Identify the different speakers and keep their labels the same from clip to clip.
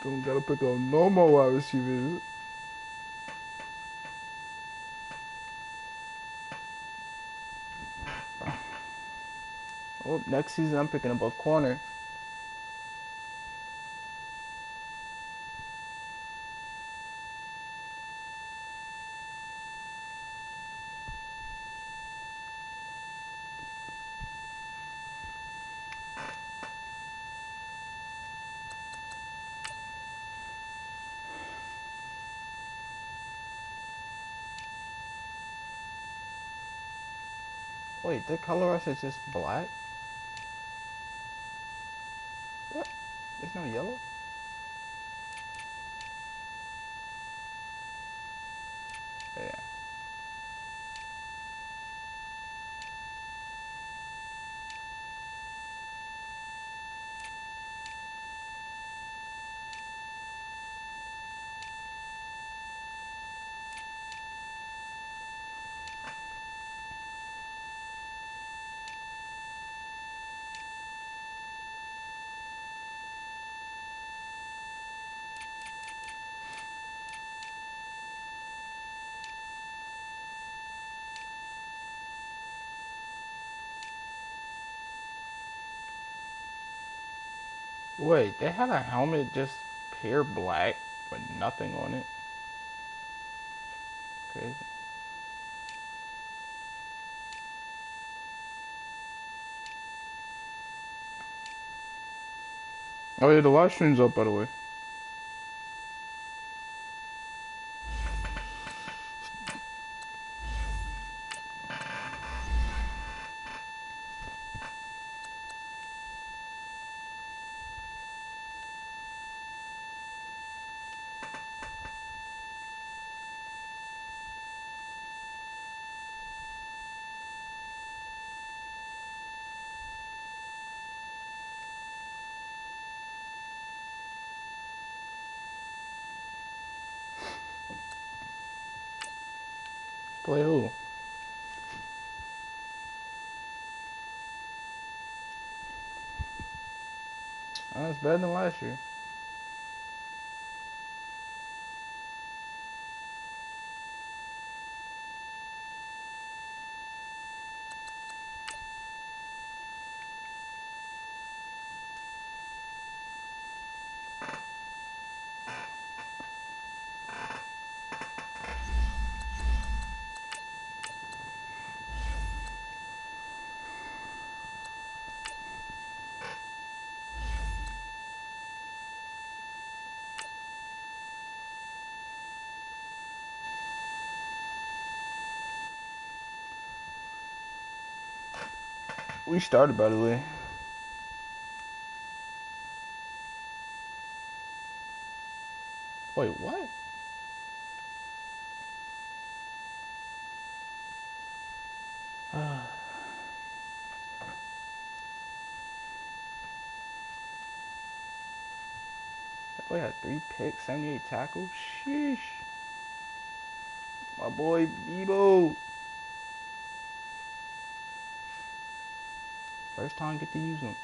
Speaker 1: Don't gotta pick up no more wide receivers.
Speaker 2: Oh, next season I'm picking up a corner. Wait, the color rush is just black? What? There's no yellow? Yeah. Wait, they had a helmet just pure black with nothing on it. Crazy.
Speaker 1: Oh yeah, the live stream's up by the way.
Speaker 2: Play who? Oh, it's better than last year. We started, by the way. Wait, what? That boy had 3 picks, 78 tackles. Sheesh. My boy Bebo. First time get to use him.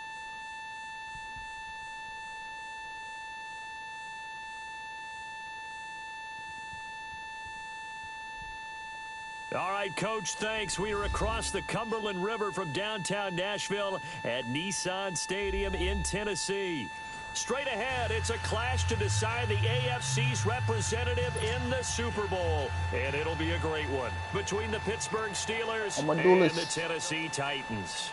Speaker 3: All right, Coach, thanks. We are across the Cumberland River from downtown Nashville at Nissan Stadium in Tennessee. Straight ahead, it's a clash to decide the AFC's representative in the Super Bowl. And it'll be a great one between the Pittsburgh Steelers and the Tennessee Titans.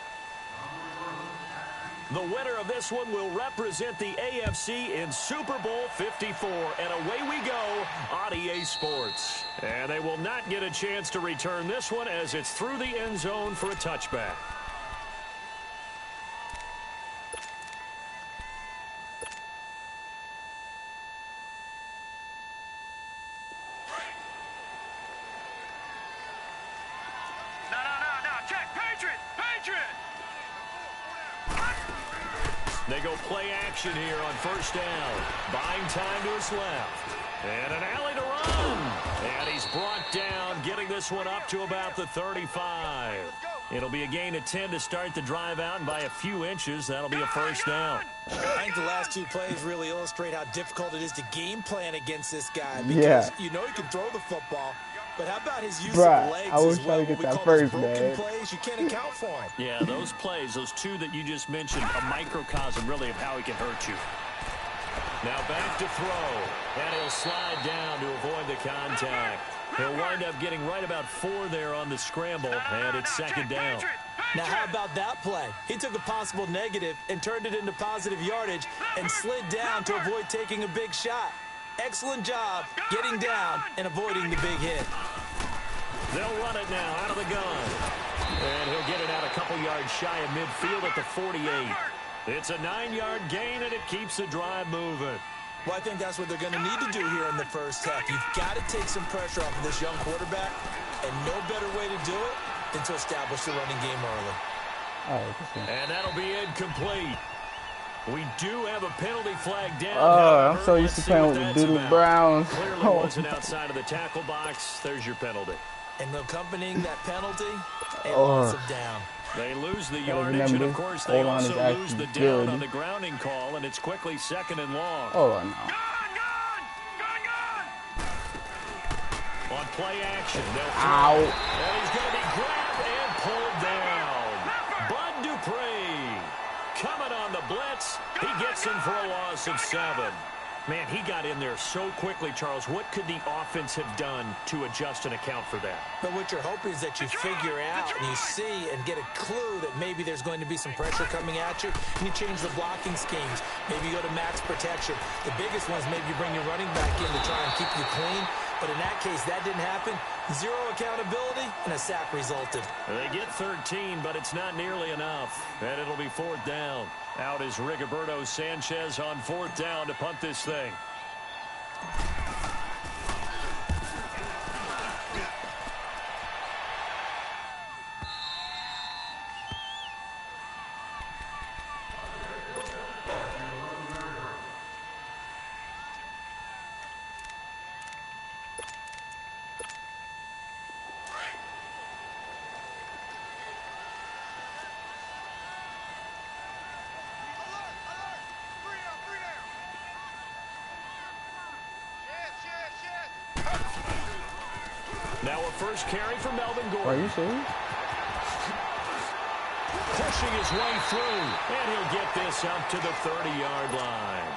Speaker 3: The winner of this one will represent the AFC in Super Bowl 54. And away we go on EA Sports. And they will not get a chance to return this one as it's through the end zone for a touchback. They go play action here on first down. Buying time to his left. And an alley to run. And he's brought down, getting this one up to about the 35. It'll be a gain of 10 to start the drive out, and by a few inches, that'll be a first down.
Speaker 4: I think the last two plays really illustrate how difficult it is to game plan against this guy. Because you know he can throw the football, but how about his use of legs
Speaker 2: I was
Speaker 4: as
Speaker 2: trying
Speaker 4: well?
Speaker 2: to get
Speaker 4: What we
Speaker 2: that
Speaker 4: call
Speaker 2: first,
Speaker 4: those broken
Speaker 2: man.
Speaker 4: plays, you can't account for them.
Speaker 3: Yeah, those plays, those two that you just mentioned, a microcosm really of how he can hurt you. Now back to throw, and he'll slide down to avoid the contact. He'll wind up getting right about 4 there on the scramble, and it's second down.
Speaker 4: Now, how about that play? He took a possible negative and turned it into positive yardage and slid down to avoid taking a big shot. Excellent job getting down and avoiding the big hit.
Speaker 3: They'll run it now out of the gun. And he'll get it out a couple yards shy of midfield at the 48. It's a 9-yard gain, and it keeps the drive moving.
Speaker 4: Well, I think that's what they're going to need to do here in the first half. You've got to take some pressure off of this young quarterback, and no better way to do it than to establish the running game early.
Speaker 3: And that'll be incomplete. We do have a penalty flag down.
Speaker 2: Oh, I'm so used to playing with the Doodle Browns.
Speaker 3: Clearly wasn't outside of the tackle box. There's your penalty.
Speaker 4: And accompanying that penalty, a loss of down.
Speaker 3: They lose the yardage, and of course they also lose the down on the grounding call, and it's quickly second and long.
Speaker 2: Oh, no.
Speaker 3: On play action, they'll throw.
Speaker 2: Ow.
Speaker 3: And he's going to be grabbed and pulled down. Bud Dupree coming on the blitz. He gets in for a loss of 7. Man, he got in there so quickly, Charles. What could the offense have done to adjust and account for that?
Speaker 4: But what you're hoping is that you figure out and you see and get a clue that maybe there's going to be some pressure coming at you, and you change the blocking schemes. Maybe you go to max protection. The biggest ones, maybe you bring your running back in to try and keep you clean. But in that case, that didn't happen. 0 accountability, and a sack resulted.
Speaker 3: They get 13, but it's not nearly enough. And it'll be 4th down. Out is Rigoberto Sanchez on 4th down to punt this thing. Now a first carry for Melvin Gordon.
Speaker 2: Are you serious?
Speaker 3: Pushing his way through, and he'll get this up to the 30-yard line.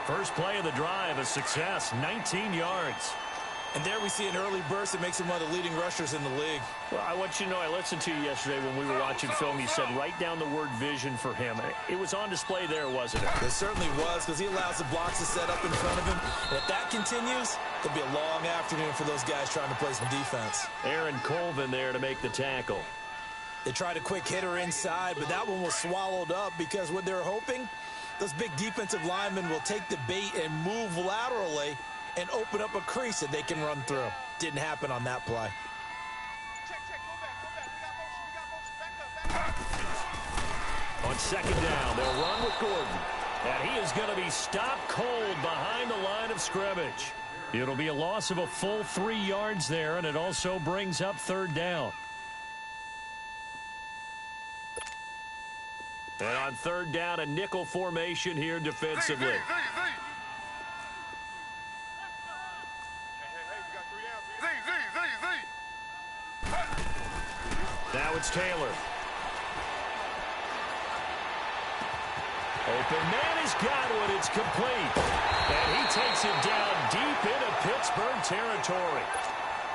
Speaker 3: First play of the drive, a success, 19 yards.
Speaker 4: And there we see an early burst that makes him one of the leading rushers in the league.
Speaker 3: Well, I want you to know, I listened to you yesterday when we were watching film. You said write down the word vision for him. It was on display there, wasn't it?
Speaker 4: It certainly was, because he allows the blocks to set up in front of him. And if that continues, it'll be a long afternoon for those guys trying to play some defense.
Speaker 3: Aaron Colvin there to make the tackle.
Speaker 4: They tried a quick hitter inside, but that one was swallowed up because what they're hoping, those big defensive linemen will take the bait and move laterally and open up a crease that they can run through. Didn't happen on that play.
Speaker 3: On second down, they'll run with Gordon. And he is going to be stopped cold behind the line of scrimmage. It'll be a loss of a full 3 yards there, and it also brings up 3rd down. And on 3rd down, a nickel formation here defensively. Now it's Taylor. Open man has got one. It's complete. And he takes it down deep into Pittsburgh territory.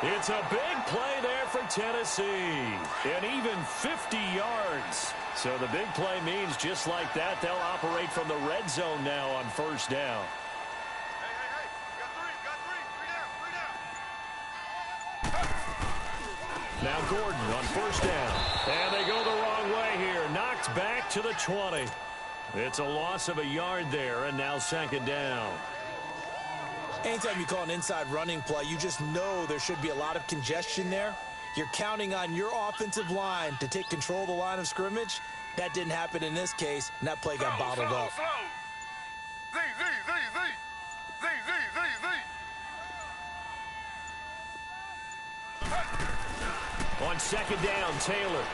Speaker 3: It's a big play there for Tennessee. And even 50 yards. So the big play means just like that, they'll operate from the red zone now on 1st down. Now Gordon on 1st down. And they go the wrong way here. Knocked back to the 20. It's a loss of a yard there, and now 2nd down.
Speaker 4: Anytime you call an inside running play, you just know there should be a lot of congestion there. You're counting on your offensive line to take control of the line of scrimmage. That didn't happen in this case, and that play got bottled up.
Speaker 3: On 2nd down, Taylor.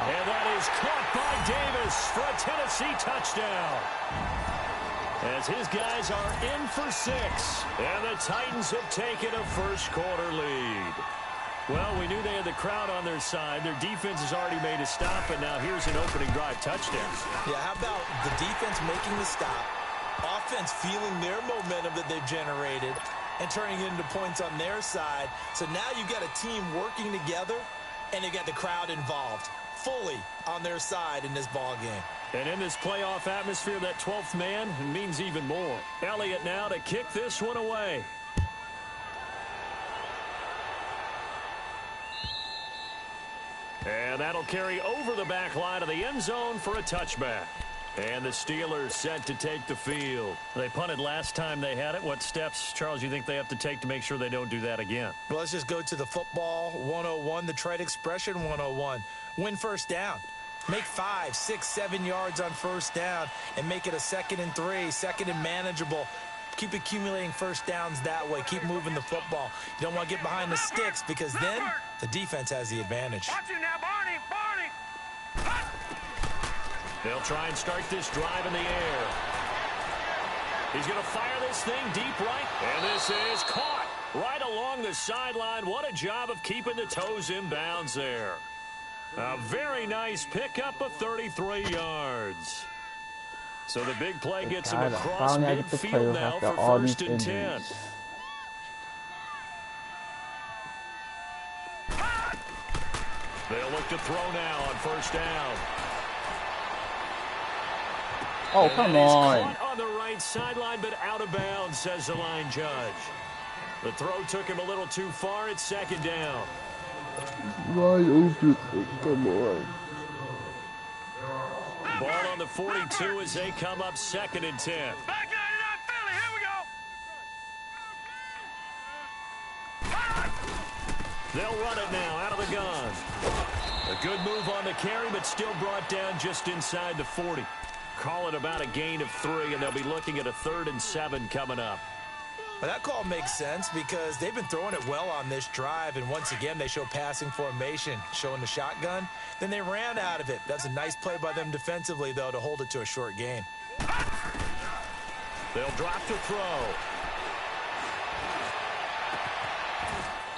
Speaker 3: And that is caught by Davis for a Tennessee touchdown. As his guys are in for 6. And the Titans have taken a first quarter lead. Well, we knew they had the crowd on their side. Their defense has already made a stop, and now here's an opening drive touchdown.
Speaker 4: Yeah, how about the defense making the stop, offense feeling their momentum that they've generated, and turning it into points on their side. So now you've got a team working together, and they've got the crowd involved fully on their side in this ball game.
Speaker 3: And in this playoff atmosphere, that 12th man means even more. Elliott now to kick this one away. And that'll carry over the back line of the end zone for a touchback. And the Steelers set to take the field. They punted last time they had it. What steps, Charles, you think they have to take to make sure they don't do that again?
Speaker 4: Well, let's just go to the football 101, the trade expression 101. Win first down. Make 5, 6, 7 yards on first down and make it a 2nd and 3, 2nd and manageable. Keep accumulating first downs that way. Keep moving the football. You don't want to get behind the sticks because then the defense has the advantage.
Speaker 5: Watch him now, Barney.
Speaker 3: They'll try and start this drive in the air. He's going to fire this thing deep right. And this is caught right along the sideline. What a job of keeping the toes in bounds there. A very nice pickup of 33 yards. So the big play gets him across midfield now for 1st and 10. They'll look to throw now on first down.
Speaker 2: Oh, come on.
Speaker 3: Caught on the right sideline, but out of bounds, says the line judge. The throw took him a little too far. It's 2nd down.
Speaker 1: Wide open. Come on.
Speaker 3: Ball on the 42 as they come up 2nd and 10.
Speaker 5: Back 99 Philly, here we go.
Speaker 3: They'll run it now out of the gun. A good move on the carry, but still brought down just inside the 40. Call it about a gain of 3, and they'll be looking at a 3rd and 7 coming up.
Speaker 4: Well, that call makes sense because they've been throwing it well on this drive, and once again they show passing formation, showing the shotgun. Then they ran out of it. That's a nice play by them defensively, though, to hold it to a short gain.
Speaker 3: They'll drop to throw.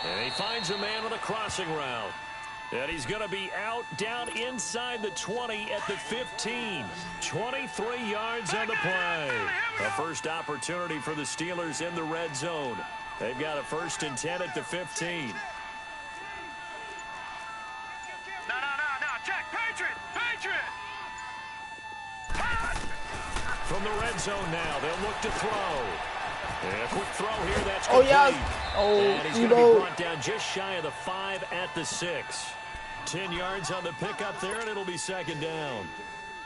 Speaker 3: And he finds a man on a crossing route. And he's going to be out down inside the 20 at the 15. 23 yards on the play. A first opportunity for the Steelers in the red zone. They've got a 1st and 10 at the 15.
Speaker 5: No. Check. Patriot.
Speaker 3: From the red zone now, they'll look to throw. And a quick throw here. That's
Speaker 2: Oh,
Speaker 3: complete.
Speaker 2: yeah. Oh,
Speaker 3: and he's going to be brought down just shy of the 5 at the 6. 10 yards on the pickup there, and it'll be 2nd down.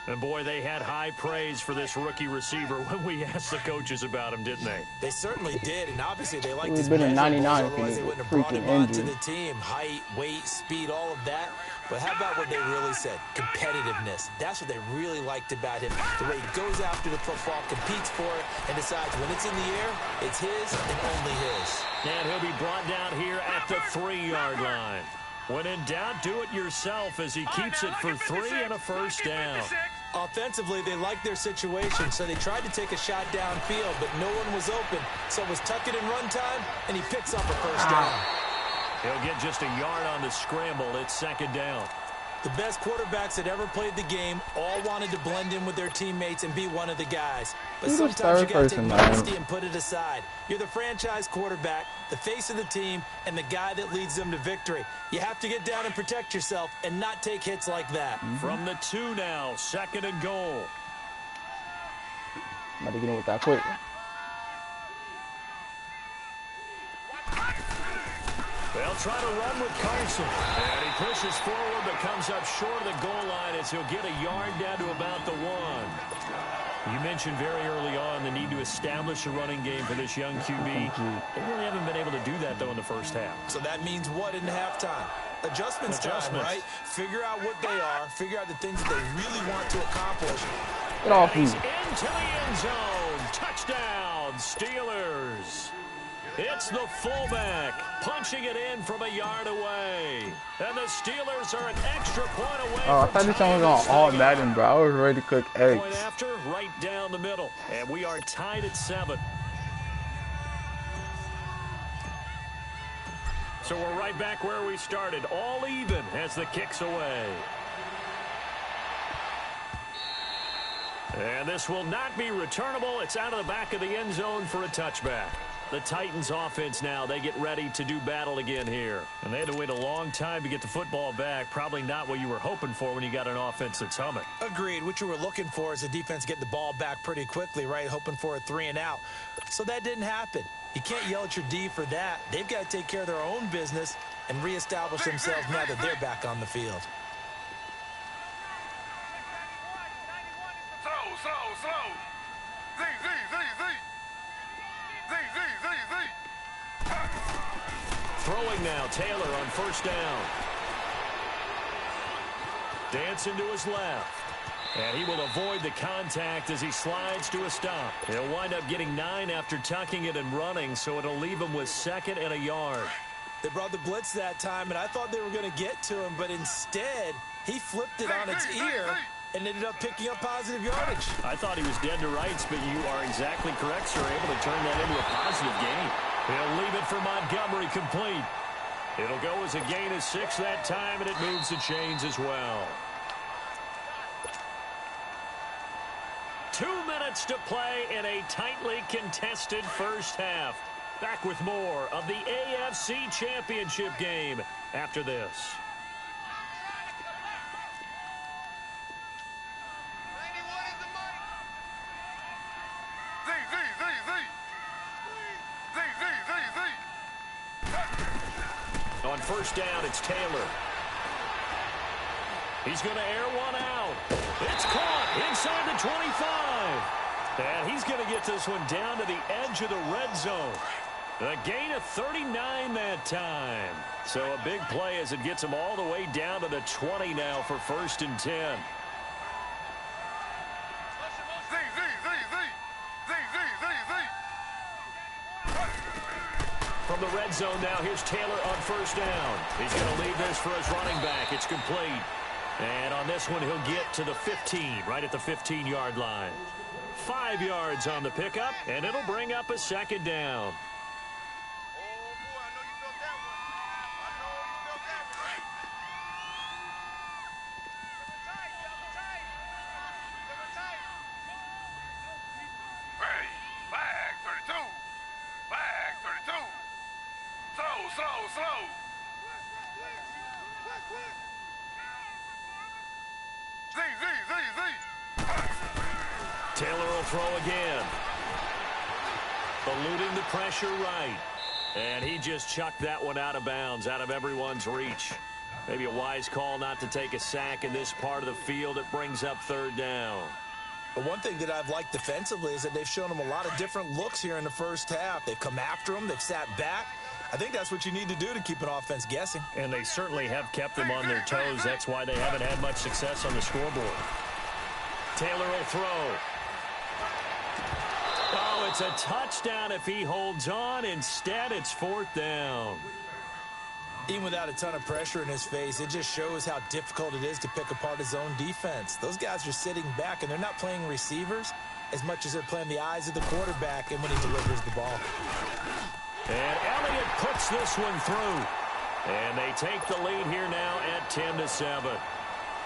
Speaker 3: And, boy, they had high praise for this rookie receiver when we asked the coaches about him, didn't they?
Speaker 4: They certainly did, and obviously they liked his
Speaker 2: been in 99
Speaker 4: otherwise they wouldn't have brought him onto the team. Height, weight, speed, all of that. But how about what they really said? Competitiveness. That's what they really liked about him. The way he goes after the football, competes for it, and decides when it's in the air, it's his and only his.
Speaker 3: And he'll be brought down here at the 3-yard line. When in doubt, do it yourself as he keeps it for 3 and a first down.
Speaker 4: Offensively, they liked their situation, so they tried to take a shot downfield, but no one was open. So it was tuck it in run time, and he picks up a first down.
Speaker 3: He'll get just a yard on the scramble. It's 2nd down.
Speaker 4: The best quarterbacks that ever played the game all wanted to blend in with their teammates and be one of the guys. But sometimes you got to take modesty and put it aside. You're the franchise quarterback, the face of the team, and the guy that leads them to victory. You have to get down and protect yourself and not take hits like that.
Speaker 3: From the 2 now, 2nd and goal.
Speaker 2: I'm about to get in with that quick.
Speaker 3: They'll try to run with Carson. And he pushes forward but comes up short of the goal line as he'll get a yard down to about the 1. You mentioned very early on the need to establish a running game for this young QB. They really haven't been able to do that, though, in the first half.
Speaker 4: So that means what in halftime? Adjustments time, right? Figure out what they are. Figure out the things that they really want to accomplish.
Speaker 2: Get off me.
Speaker 3: He's into the end zone. Touchdown, Steelers. It's the fullback punching it in from a yard away. And the Steelers are an extra point away.
Speaker 2: Oh, I thought this one was on all Madden, bro. I was ready to cook eggs.
Speaker 3: Point after, right down the middle. And we are tied at 7. So we're right back where we started. All even as the kick's away. And this will not be returnable. It's out of the back of the end zone for a touchback. The Titans offense now, they get ready to do battle again here. And they had to wait a long time to get the football back. Probably not what you were hoping for when you got an offense that's humming.
Speaker 4: Agreed. What you were looking for is the defense get the ball back pretty quickly, right? Hoping for a 3 and out. So that didn't happen. You can't yell at your D for that. They've got to take care of their own business and reestablish themselves now that they're back on the field.
Speaker 5: Slow. Z.
Speaker 3: Throwing now, Taylor on first down. Dancing to his left. And he will avoid the contact as he slides to a stop. He'll wind up getting 9 after tucking it and running, so it'll leave him with 2nd and a yard.
Speaker 4: They brought the blitz that time, and I thought they were going to get to him, but instead, he flipped it on its ear and ended up picking up positive yardage.
Speaker 3: I thought he was dead to rights, but you are exactly correct, sir. Able to turn that into a positive gain. He'll leave it for Montgomery complete. It'll go as a gain of 6 that time, and it moves the chains as well. 2 minutes to play in a tightly contested first half. Back with more of the AFC Championship game after this. On first down, it's Taylor. He's going to air one out. It's caught inside the 25. And he's going to get this one down to the edge of the red zone. A gain of 39 that time. So a big play as it gets him all the way down to the 20 now for 1st and 10. From the red zone now, here's Taylor on first down. He's going to leave this for his running back. It's complete. And on this one, he'll get to the 15, right at the 15-yard line. 5 yards on the pickup, and it'll bring up a 2nd down.
Speaker 5: Slow. Z.
Speaker 3: Taylor will throw again. Eluding the pressure right. And he just chucked that one out of bounds, out of everyone's reach. Maybe a wise call not to take a sack in this part of the field. It brings up 3rd down.
Speaker 4: But one thing that I've liked defensively is that they've shown him a lot of different looks here in the first half. They've come after him. They've sat back. I think that's what you need to do to keep an offense guessing.
Speaker 3: And they certainly have kept them on their toes. That's why they haven't had much success on the scoreboard. Taylor will throw. Oh, it's a touchdown if he holds on. Instead, it's 4th down.
Speaker 4: Even without a ton of pressure in his face, it just shows how difficult it is to pick apart his own defense. Those guys are sitting back, and they're not playing receivers as much as they're playing the eyes of the quarterback and when he delivers the ball.
Speaker 3: And Elliott puts this one through. And they take the lead here now at 10-7.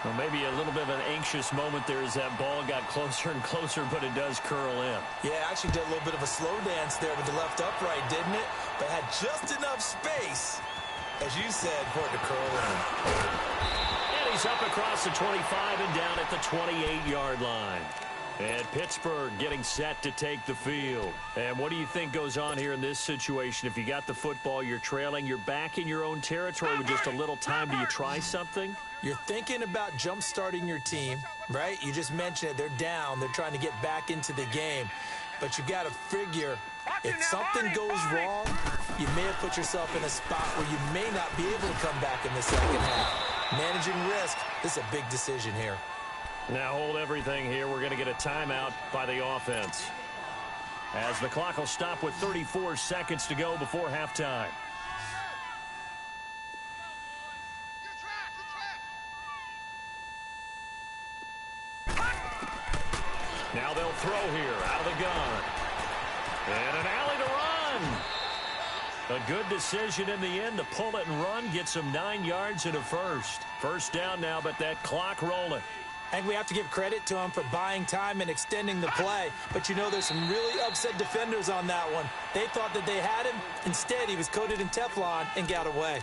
Speaker 3: Well, maybe a little bit of an anxious moment there as that ball got closer and closer, but it does curl in.
Speaker 4: Yeah, actually did a little bit of a slow dance there with the left upright, didn't it? But had just enough space, as you said, for it to curl in.
Speaker 3: And he's up across the 25 and down at the 28-yard line. And Pittsburgh getting set to take the field. And what do you think goes on here in this situation? If you got the football, you're trailing, you're back in your own territory with just a little time. Do you try something?
Speaker 4: You're thinking about jump-starting your team, right? You just mentioned it. They're down. They're trying to get back into the game. But you got to figure, if something goes wrong, you may have put yourself in a spot where you may not be able to come back in the second half. Managing risk, this is a big decision here.
Speaker 3: Now hold everything here. We're going to get a timeout by the offense. as the clock will stop with 34 seconds to go before halftime. Now they'll throw here out of the gun. And an alley to run. A good decision in the end to pull it and run. Get some 9 yards and a first. First down now, but that clock rolling.
Speaker 4: I think we have to give credit to him for buying time and extending the play. But, you know, there's some really upset defenders on that one. They thought that they had him. Instead, he was coated in Teflon and got away.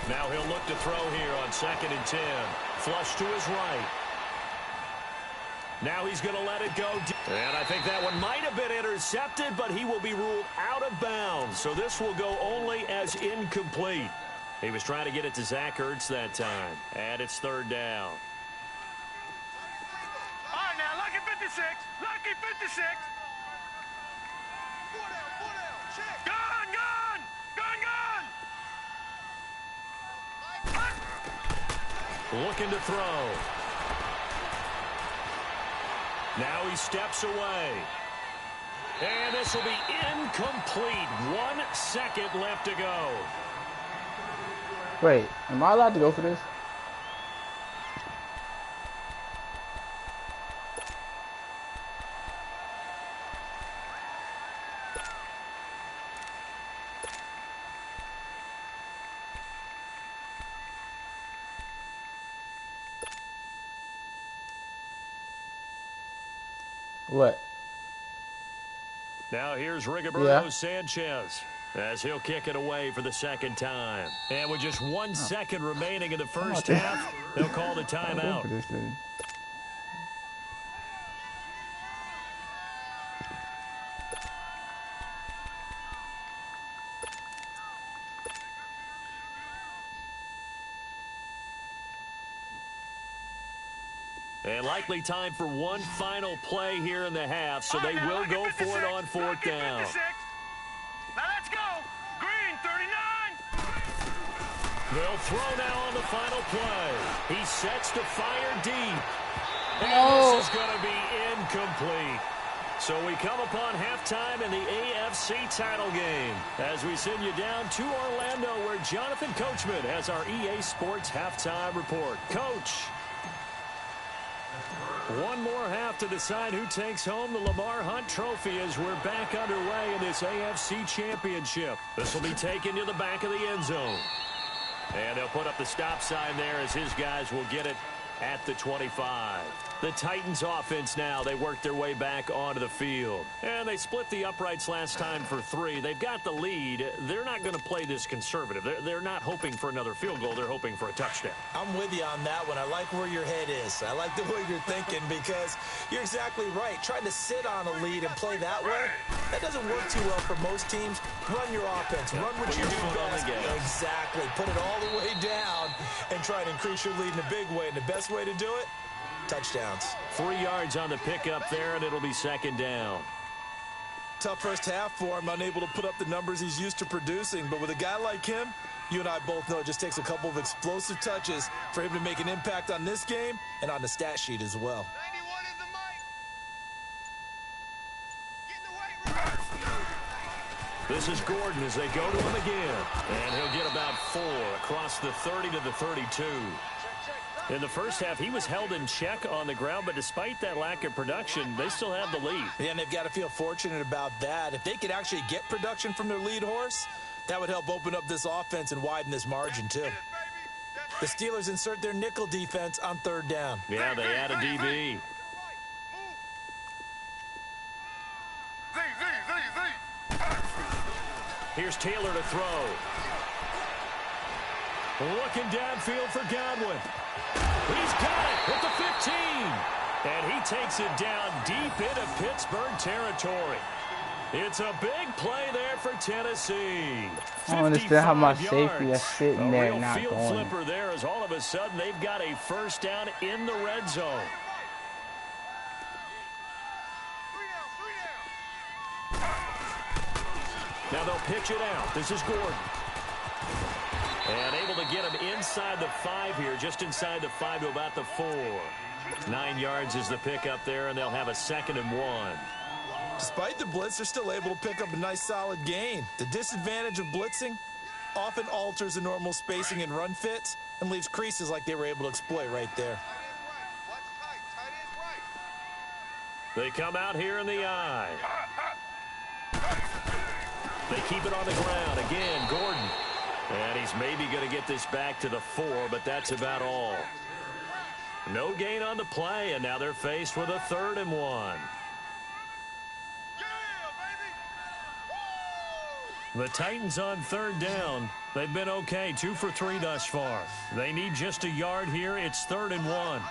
Speaker 3: Now he'll look to throw here on 2nd and 10. Flush to his right. Now he's going to let it go. And I think that one might have been intercepted, but he will be ruled out of bounds. So this will go only as incomplete. He was trying to get it to Zach Ertz that time. And it's 3rd down.
Speaker 5: All right, now, lucky 56. Lucky 56. Gun, gun! Gun, gun!
Speaker 3: Looking to throw. Now he steps away. And this will be incomplete. 1 second left to go.
Speaker 2: Wait, am I allowed to go for this? What?
Speaker 3: Now here's Rigoberto Sanchez as he'll kick it away for the 2nd time. And with just 1 second remaining in the first half, they'll call the timeout. And likely time for one final play here in the half, so they will go for it on 4th down.
Speaker 5: Now let's go. Green, 39.
Speaker 3: They'll throw now on the final play. He sets to fire deep. And this is going to be incomplete. So we come upon halftime in the AFC title game as we send you down to Orlando, where Jonathan Coachman has our EA Sports halftime report. Coach. One more half to decide who takes home the Lamar Hunt Trophy as we're back underway in this AFC Championship. This will be taken to the back of the end zone. And they'll put up the stop sign there as his guys will get it at the 25. The Titans offense now, they work their way back onto the field. And they split the uprights last time for 3. They've got the lead. They're not going to play this conservative. They're not hoping for another field goal. They're hoping for a touchdown.
Speaker 4: I'm with you on that one. I like where your head is. I like the way you're thinking because you're exactly right. Trying to sit on a lead and play that way, that doesn't work too well for most teams. Run your offense. Run what you do best. Exactly. Put it all the way down and try to increase your lead in a big way. And the best way to do it, touchdowns.
Speaker 3: 3 yards on the pickup there, and it'll be 2nd down.
Speaker 4: Tough first half for him, unable to put up the numbers he's used to producing. But with a guy like him, you and I both know it just takes a couple of explosive touches for him to make an impact on this game and on the stat sheet as well.
Speaker 5: 91 is the mic. Get in the weight room.
Speaker 3: This is Gordon as they go to him again. And he'll get about 4 across the 30 to the 32. In the first half, he was held in check on the ground, but despite that lack of production, they still have the lead.
Speaker 4: Yeah, and they've got to feel fortunate about that. If they could actually get production from their lead horse, that would help open up this offense and widen this margin, too. The Steelers insert their nickel defense on 3rd down.
Speaker 3: Yeah, they add a DB. Here's Taylor to throw. Looking downfield for Godwin. He's got it at the 15. And he takes it down deep into Pittsburgh territory. It's a big play there for Tennessee.
Speaker 2: I don't understand how my safety is sitting there and not
Speaker 3: field
Speaker 2: going.
Speaker 3: Flipper there as all of a sudden they've got a first down in the red zone. Now they'll pitch it out. This is Gordon. And able to get him inside the 5 here, just inside the 5 to about the 4. 9 yards is the pickup there, and they'll have a 2nd and 1.
Speaker 4: Despite the blitz, they're still able to pick up a nice solid gain. The disadvantage of blitzing often alters the normal spacing and run fits and leaves creases like they were able to exploit right there.
Speaker 3: They come out here in the eye. They keep it on the ground. Again, Gordon. And he's maybe going to get this back to the 4, but that's about all. No gain on the play, and now they're faced with a 3rd and 1. The Titans on 3rd down. They've been okay, 2 for 3 thus far. They need just a yard here. It's 3rd and 1.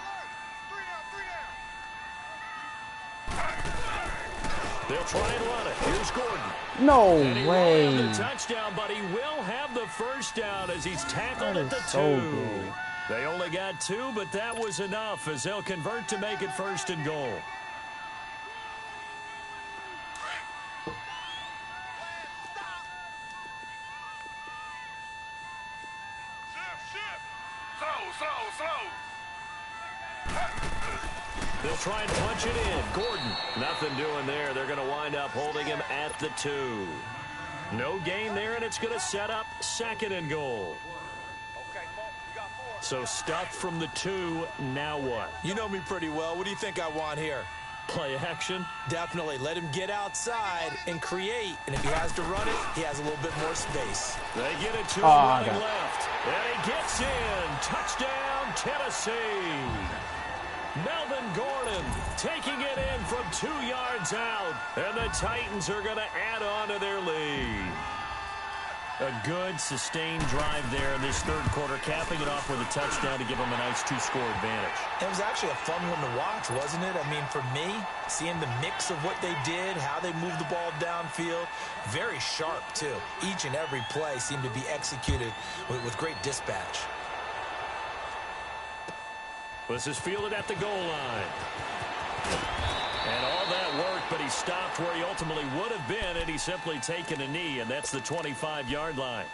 Speaker 3: They'll try and run it. Here's Gordon.
Speaker 2: No
Speaker 3: and
Speaker 2: way.
Speaker 3: He won't have the touchdown, but he will have the first down as he's tackled at the 2.
Speaker 2: So good.
Speaker 3: They only got 2, but that was enough as they'll convert to make it 1st and goal. They'll try and punch it in. Gordon, nothing doing there. They're going to wind up holding him at the 2. No gain there, and it's going to set up 2nd and goal. So stuffed from the 2, now what?
Speaker 4: You know me pretty well. What do you think I want here?
Speaker 3: Play action?
Speaker 4: Definitely. Let him get outside and create. And if he has to run it, he has a little bit more space.
Speaker 3: They get it to him running left. And he gets in. Touchdown, Tennessee. Melvin Gordon taking it in from 2 yards out. And the Titans are going to add on to their lead. A good, sustained drive there in this 3rd quarter, capping it off with a touchdown to give them a nice 2-score advantage.
Speaker 4: It was actually a fun one to watch, wasn't it? I mean, for me, seeing the mix of what they did, how they moved the ball downfield, very sharp, too. Each and every play seemed to be executed with great dispatch.
Speaker 3: This is fielded at the goal line. And all that work, but he stopped where he ultimately would have been, and he's simply taken a knee, and that's the 25-yard line.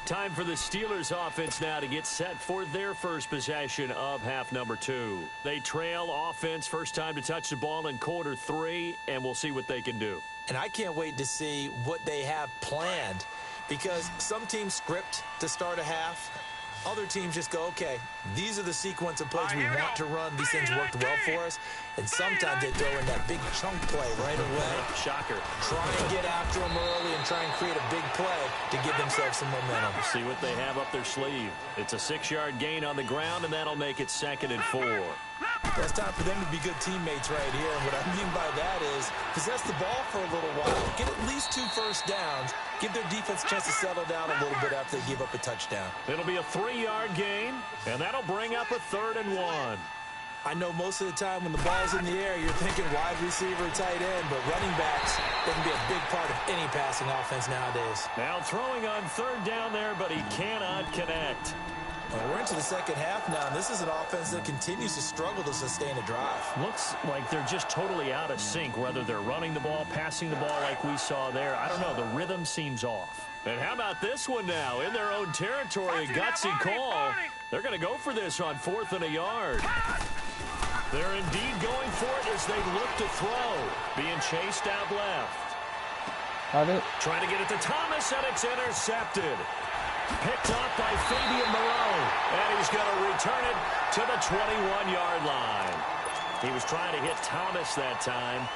Speaker 3: Time for the Steelers offense now to get set for their first possession of half number 2. They trail offense, first time to touch the ball in quarter 3, and we'll see what they can do.
Speaker 4: And I can't wait to see what they have planned, because some teams script to start a half. Other teams just go, okay, these are the sequence of plays we want to run. These things worked well for us. And sometimes they throw in that big chunk play right away.
Speaker 3: Shocker.
Speaker 4: Try and get after them early and try and create a big play to give themselves some momentum.
Speaker 3: See what they have up their sleeve. It's a 6-yard gain on the ground, and that'll make it 2nd and 4.
Speaker 4: It's time for them to be good teammates right here. And what I mean by that is possess the ball for a little while, get at least 2 first downs, give their defense a chance to settle down a little bit after they give up a touchdown.
Speaker 3: It'll be a 3-yard gain, and that'll bring up a 3rd and 1.
Speaker 4: I know most of the time when the ball's in the air, you're thinking wide receiver, tight end, but running backs, they can be a big part of any passing offense nowadays.
Speaker 3: Now throwing on 3rd down there, but he cannot connect.
Speaker 4: Well, we're into the second half now, and this is an offense that continues to struggle to sustain a drive.
Speaker 3: Looks like they're just totally out of sync, whether they're running the ball, passing the ball like we saw there. I don't know. The rhythm seems off. And how about this one now? In their own territory, a gutsy call. They're going to go for this on 4th and a yard. They're indeed going for it as they look to throw. Being chased out left.
Speaker 2: Got it.
Speaker 3: Trying to get it to Thomas, and it's intercepted. Picked off by Fabian Moreau, and he's going to return it to the 21-yard line. He was trying to hit Thomas that time.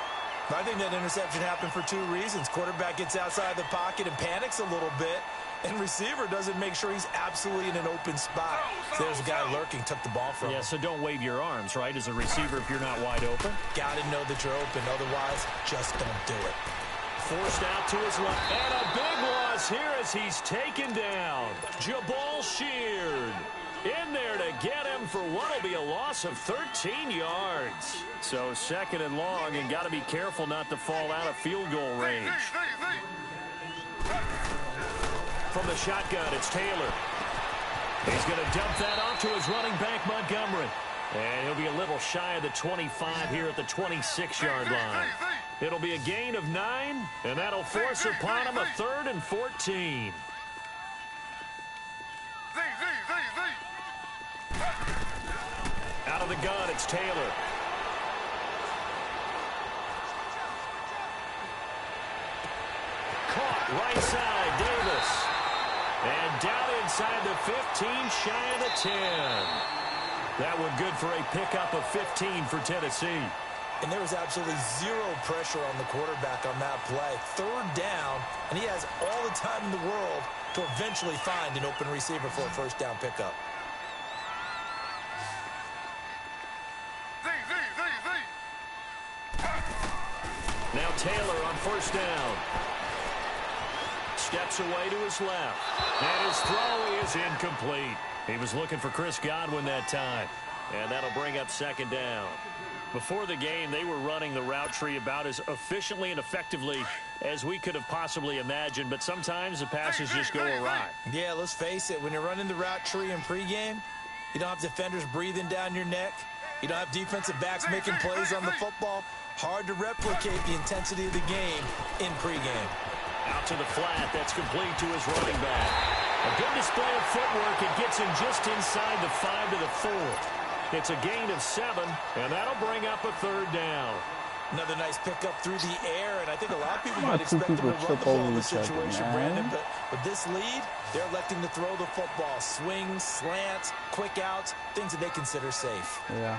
Speaker 4: I think that interception happened for 2 reasons. Quarterback gets outside the pocket and panics a little bit, and receiver doesn't make sure he's absolutely in an open spot. So there's a guy lurking, took the ball from him.
Speaker 3: Yeah, so don't wave your arms, right, as a receiver if you're not wide open.
Speaker 4: Got to know that you're open. Otherwise, just don't do it.
Speaker 3: Forced out to his left. And a big loss here as he's taken down. Jabal Sheard in there to get him for what will be a loss of 13 yards. So 2nd and long, and got to be careful not to fall out of field goal range. From the shotgun, it's Taylor. He's going to dump that off to his running back, Montgomery. And he'll be a little shy of the 25 here at the 26-yard line. It'll be a gain of 9, and that'll force upon him a 3rd and 14. Out of the gun, it's Taylor. Caught right side, Davis. And down inside the 15, shy of the 10. That one good for a pickup of 15 for Tennessee.
Speaker 4: And there was absolutely zero pressure on the quarterback on that play. 3rd down, and he has all the time in the world to eventually find an open receiver for a 1st down pickup.
Speaker 3: Now Taylor on 1st down. Steps away to his left. And his throw is incomplete. He was looking for Chris Godwin that time. And that'll bring up 2nd down. Before the game, they were running the route tree about as efficiently and effectively as we could have possibly imagined. But sometimes the passes just go awry.
Speaker 4: Yeah, let's face it. When you're running the route tree in pregame, you don't have defenders breathing down your neck. You don't have defensive backs making plays on the football. Hard to replicate the intensity of the game in pregame.
Speaker 3: Out to the flat. That's complete to his running back. A good display of footwork. It gets him just inside the 5 to the 4. It's a gain of 7, and that'll bring up a 3rd down.
Speaker 4: Another nice pickup through the air, and I think a lot of people might expect him to run the ball in this situation, Brandon. But with this lead, they're electing to throw the football. Swings, slants, quick outs, things that they consider safe.
Speaker 2: Yeah.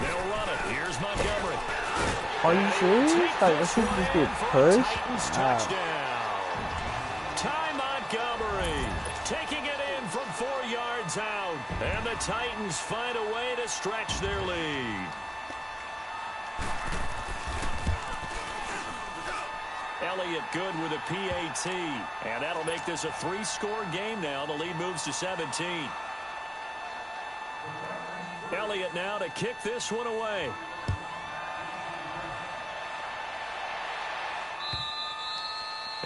Speaker 3: They'll run it. Here's Montgomery.
Speaker 2: Are you serious? Like, I should just get pushed.
Speaker 3: Touchdown. Ty Montgomery taking it in from 4 yards out. And the Titans find a way to stretch their lead. Elliott good with a PAT. And that'll make this a 3-score game now. The lead moves to 17. Elliott now to kick this one away.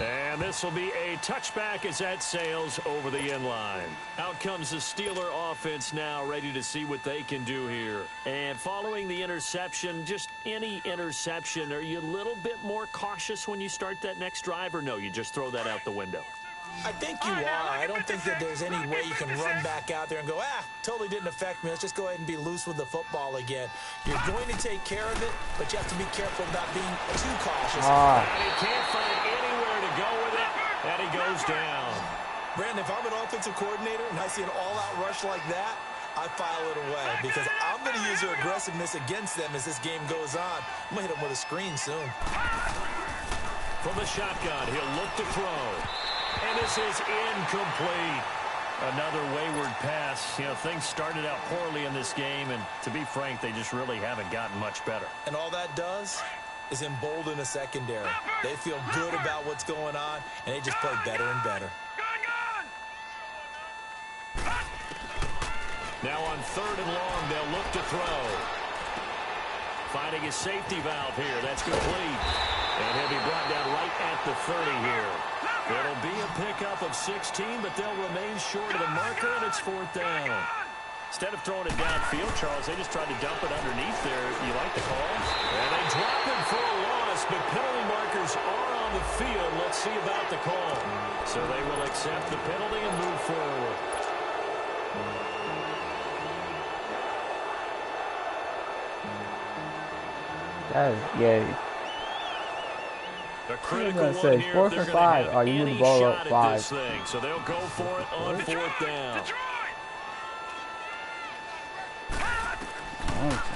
Speaker 3: And this will be a touchback as that sails over the end line. Out comes the Steeler offense now, ready to see what they can do here. And following the interception, just any interception, are you a little bit more cautious when you start that next drive, or no, you just throw that out the window?
Speaker 4: I think you are. I don't think that there's any way you can run back out there and go, totally didn't affect me. Let's just go ahead and be loose with the football again. You're going to take care of it, but you have to be careful about being too cautious.
Speaker 3: And he can't find anywhere to go with it, and he goes down.
Speaker 4: Brandon, if I'm an offensive coordinator and I see an all-out rush like that, I file it away because I'm going to use their aggressiveness against them as this game goes on. I'm going to hit them with a screen soon.
Speaker 3: From the shotgun, he'll look to throw. And this is incomplete. Another wayward pass. You know, things started out poorly in this game, and to be frank, they just really haven't gotten much better.
Speaker 4: And all that does is embolden a secondary. They feel good about what's going on, and they just play better and better.
Speaker 3: Now on 3rd and long, they'll look to throw. Finding his safety valve here. That's complete. And he'll be brought down right at the 30 here. It'll be a pickup of 16, but they'll remain short of the marker, and it's 4th down. Instead of throwing it downfield, Charles, they just tried to dump it underneath there. You like the call? And they drop him for a loss, but penalty markers are on the field. Let's see about the call. So they will accept the penalty and move forward.
Speaker 2: Yeah.
Speaker 3: A critical one here.
Speaker 2: 4th and 5. Oh, you need the ball up 5.
Speaker 3: So they'll go for it on 4th down.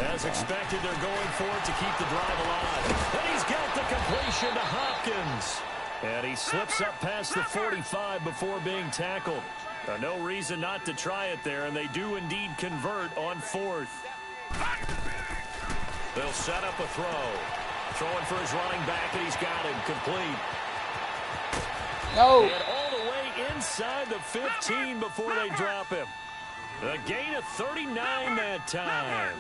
Speaker 3: As expected, they're going for it to keep the drive alive. And he's got the completion to Hopkins. And he slips up past the 45 before being tackled. No reason not to try it there, and they do indeed convert on 4th. They'll set up a throw. Throwing for his running back, and he's got him complete.
Speaker 2: No.
Speaker 3: And all the way inside the 15 before they drop him. A gain of 39 that time.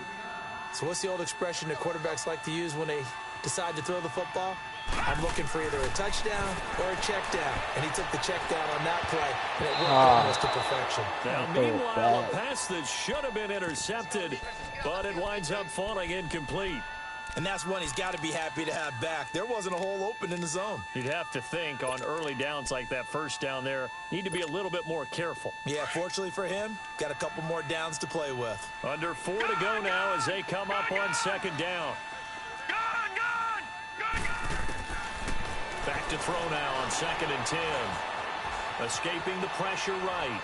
Speaker 4: So what's the old expression that quarterbacks like to use when they decide to throw the football? I'm looking for either a touchdown or a check down. And he took the check down on that play, and it worked almost to perfection.
Speaker 3: Now, meanwhile, a pass that should have been intercepted, but it winds up falling incomplete.
Speaker 4: And that's one he's got to be happy to have back. There wasn't a hole open in the zone.
Speaker 3: You'd have to think on early downs like that first down there, need to be a little bit more careful.
Speaker 4: Yeah, fortunately for him, got a couple more downs to play with.
Speaker 3: Under 4 to go now as they come up on second down. Back to throw now on 2nd and 10. Escaping the pressure right.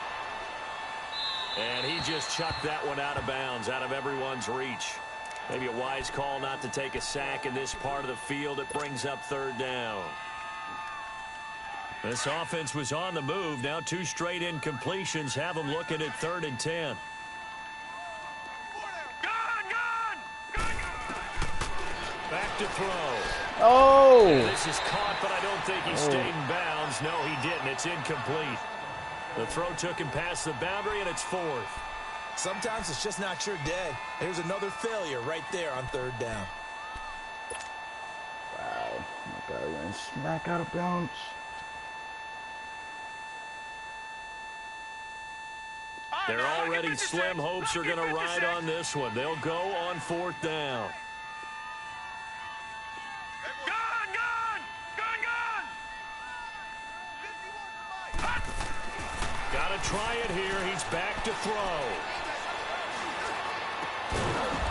Speaker 3: And he just chucked that one out of bounds, out of everyone's reach. Maybe a wise call not to take a sack in this part of the field. It brings up 3rd down. This offense was on the move. Now 2 straight incompletions have them looking at 3rd and 10. Back to throw.
Speaker 2: Oh!
Speaker 3: And this is caught, but I don't think he stayed in bounds. No, he didn't. It's incomplete. The throw took him past the boundary, and it's 4th.
Speaker 4: Sometimes it's just not your day. Here's another failure right there on 3rd down.
Speaker 2: Wow. My guy went smack out of bounds.
Speaker 3: They're already slim hopes are going to ride on this one. They'll go on 4th down. Got to try it here. He's back to throw.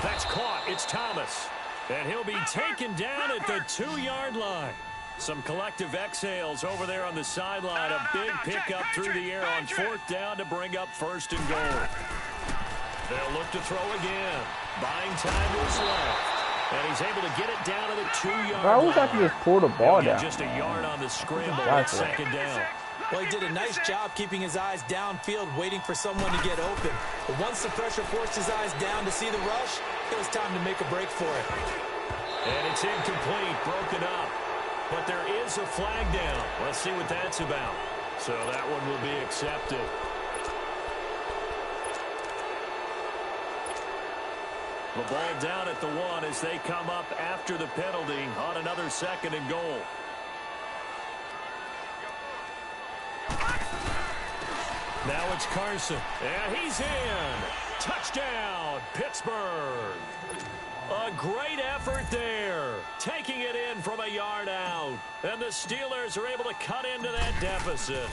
Speaker 3: That's caught. It's Thomas. And he'll be taken down at the 2-yard line. Some collective exhales over there on the sideline. A big pickup through the air on 4th down to bring up 1st and goal. They'll look to throw again. Buying time to his left. And he's able to get it down to the 2-yard line.
Speaker 2: I always have to just pull the ball down.
Speaker 3: Just a yard on the scramble at 2nd down.
Speaker 4: Well, he did a nice job keeping his eyes downfield, waiting for someone to get open. But once the pressure forced his eyes down to see the rush, it was time to make a break for it.
Speaker 3: And it's incomplete, broken up. But there is a flag down. Let's see what that's about. So that one will be accepted. The ball down at the 1 as they come up after the penalty on another 2nd and goal. Now it's Carson. And he's in. Touchdown, Pittsburgh. A great effort there. Taking it in from a yard out. And the Steelers are able to cut into that deficit.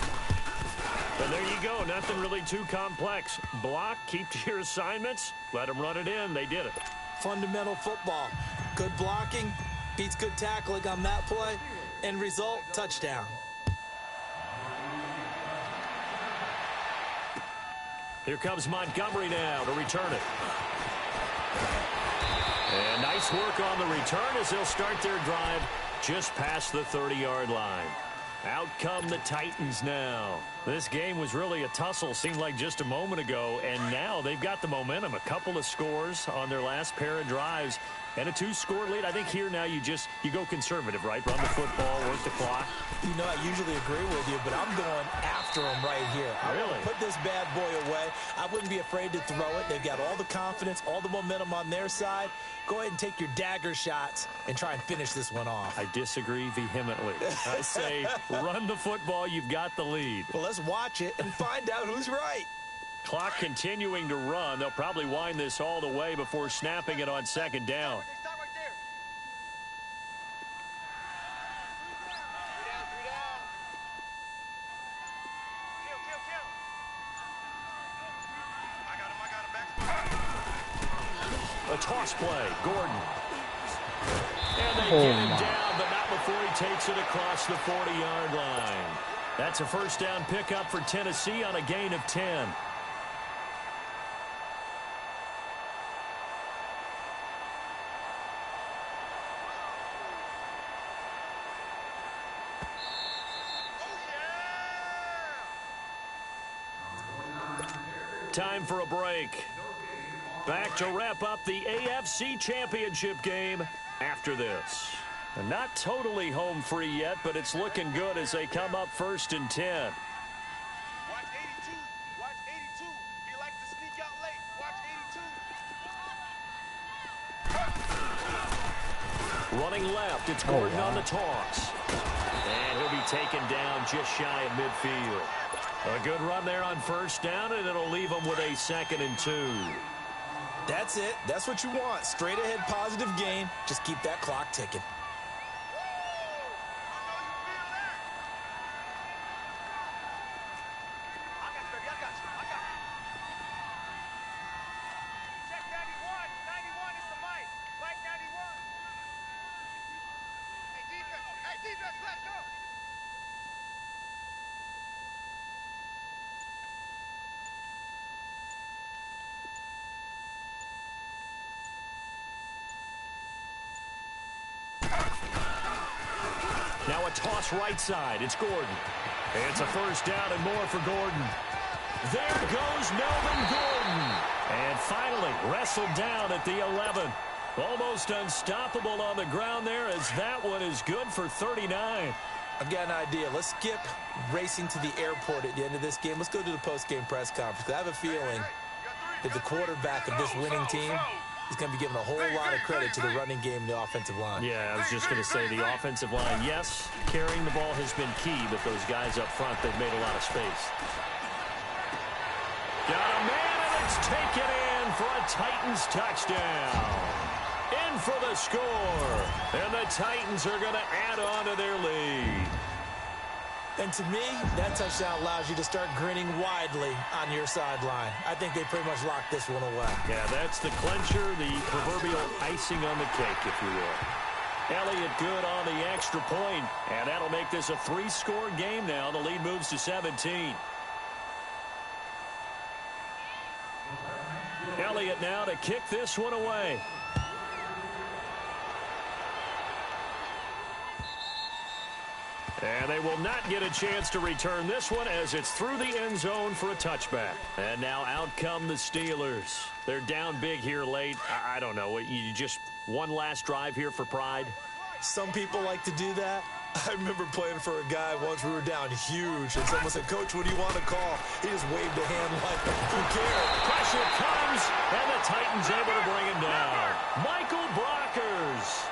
Speaker 3: And there you go. Nothing really too complex. Block, keep to your assignments. Let them run it in. They did it.
Speaker 4: Fundamental football. Good blocking beats good tackling on that play. End result, touchdown.
Speaker 3: Here comes Montgomery now to return it. And nice work on the return as they'll start their drive just past the 30-yard line. Out come the Titans now. This game was really a tussle, seemed like just a moment ago, and now they've got the momentum. A couple of scores on their last pair of drives and a 2-score lead. I think here now you go conservative, right? Run the football, work the clock.
Speaker 4: You know, I usually agree with you, but I'm going after him right here. I want to put this bad boy away. I wouldn't be afraid to throw it. They've got all the confidence, all the momentum on their side. Go ahead and take your dagger shots and try and finish this one off.
Speaker 3: I disagree vehemently. I say run the football. You've got the lead.
Speaker 4: Well, let's watch it and find out who's right.
Speaker 3: Clock continuing to run. They'll probably wind this all the way before snapping it on 2nd down.
Speaker 5: Stop right there. Three down. Kill. I got him. Back.
Speaker 3: A toss play. Gordon. And they get him down, but not before he takes it across the 40-yard line. That's a 1st down pickup for Tennessee on a gain of 10. Time for a break. Back to wrap up the AFC Championship game after this. And not totally home free yet, but it's looking good as they come up 1st and 10.
Speaker 5: Watch 82. Watch 82. He likes to sneak out late. Watch 82.
Speaker 3: Running left, it's Gordon on the toss. And he'll be taken down just shy of midfield. A good run there on 1st down, and it'll leave them with a 2nd and 2.
Speaker 4: That's it. That's what you want. Straight ahead positive gain. Just keep that clock ticking.
Speaker 3: Now a toss right side. It's Gordon. It's a first down and more for Gordon. There goes Melvin Gordon. And finally wrestled down at the 11. Almost unstoppable on the ground there, as that one is good for 39.
Speaker 4: I've got an idea. Let's skip racing to the airport at the end of this game. Let's go to the post-game press conference. I have a feeling that the quarterback of this winning team is going to be given a whole lot of credit to the running game and the offensive line.
Speaker 3: Yeah, I was just going to say the offensive line, yes, carrying the ball has been key, but those guys up front, they've made a lot of space. Got a man, and it's taken in for a Titans touchdown. In for the score. And the Titans are going to add on to their lead.
Speaker 4: And to me, that touchdown allows you to start grinning widely on your sideline. I think they pretty much locked this one away.
Speaker 3: Yeah, that's the clincher, the proverbial icing on the cake, if you will. Elliott good on the extra point, and that'll make this a 3-score game now. The lead moves to 17. Elliott now to kick this one away. And they will not get a chance to return this one, as it's through the end zone for a touchback. And now out come the Steelers. They're down big here late. I don't know. You just one last drive here for pride?
Speaker 4: Some people like to do that. I remember playing for a guy once. We were down huge, and someone said, "Coach, what do you want to call?" He just waved a hand like, who cares?
Speaker 3: Pressure comes, and the Titans able to bring him down. Michael Brockers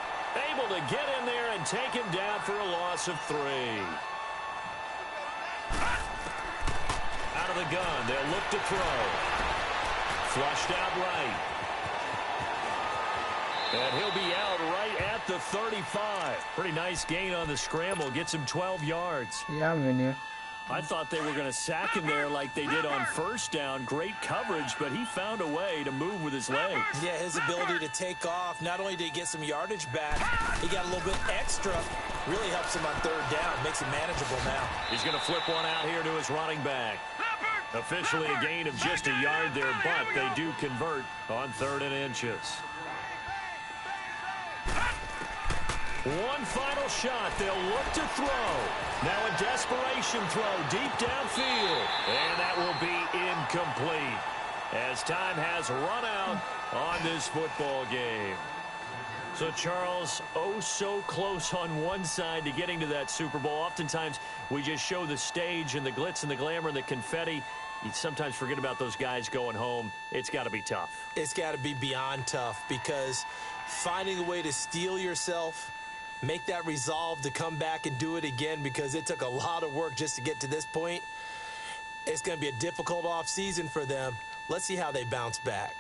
Speaker 3: able to get in there and take him down for a loss of 3. Out of the gun, they'll look to throw. Flushed out right. And he'll be out right at the 35. Pretty nice gain on the scramble. Gets him 12 yards.
Speaker 2: Yeah, I'm in here.
Speaker 3: I thought they were going to sack him there like they did on first down. Great coverage, but he found a way to move with his legs.
Speaker 4: Yeah, his ability to take off. Not only did he get some yardage back, he got a little bit extra. Really helps him on third down. Makes it manageable now.
Speaker 3: He's going to flip one out here to his running back. Officially a gain of just a yard there, but they do convert on 3rd and inches. One final shot. They'll look to throw. Now a desperation throw deep downfield. And that will be incomplete, as time has run out on this football game. So, Charles, oh so close on one side to getting to that Super Bowl. Oftentimes, we just show the stage and the glitz and the glamour and the confetti. You sometimes forget about those guys going home. It's got to be tough.
Speaker 4: It's got to be beyond tough, because finding a way to steel yourself, make that resolve to come back and do it again, because it took a lot of work just to get to this point. It's going to be a difficult offseason for them. Let's see how they bounce back.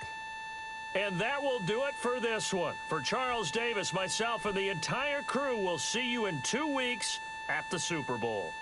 Speaker 3: And that will do it for this one. For Charles Davis, myself, and the entire crew, we'll see you in 2 weeks at the Super Bowl.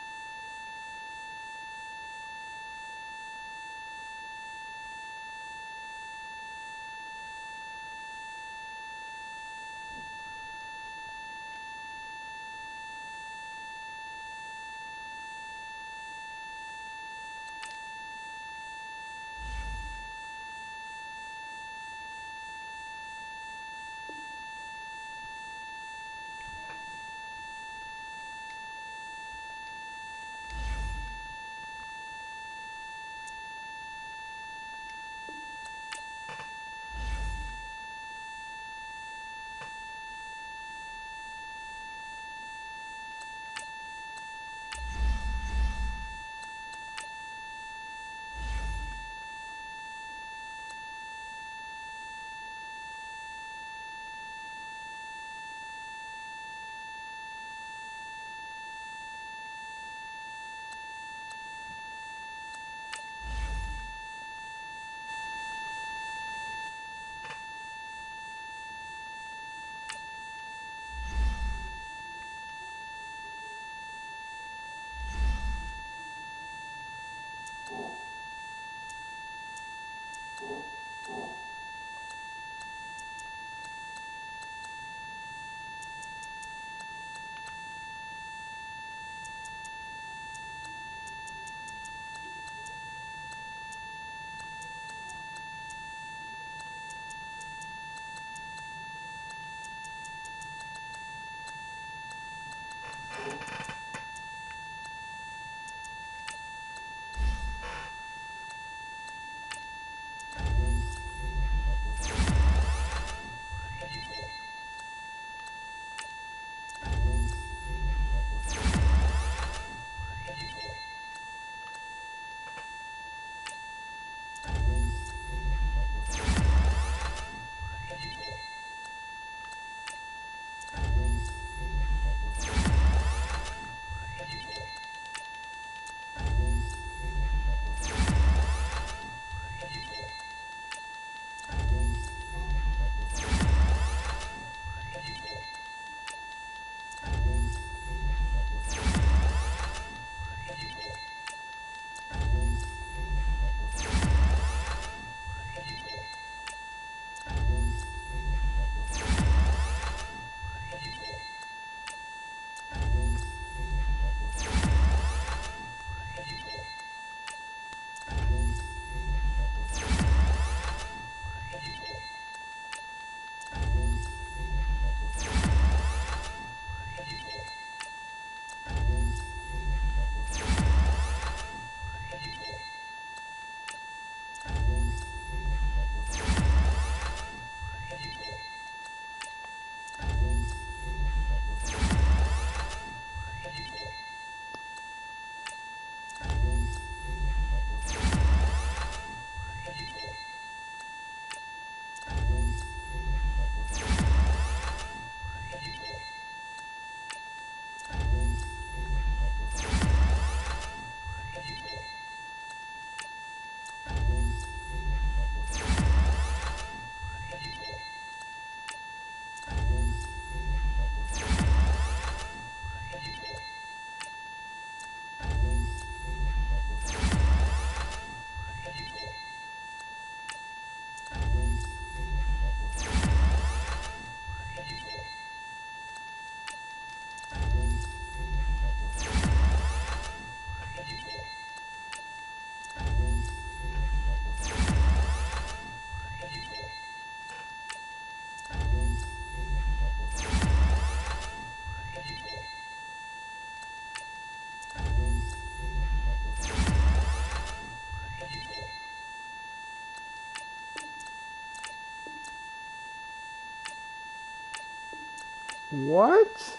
Speaker 1: What?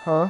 Speaker 1: Huh?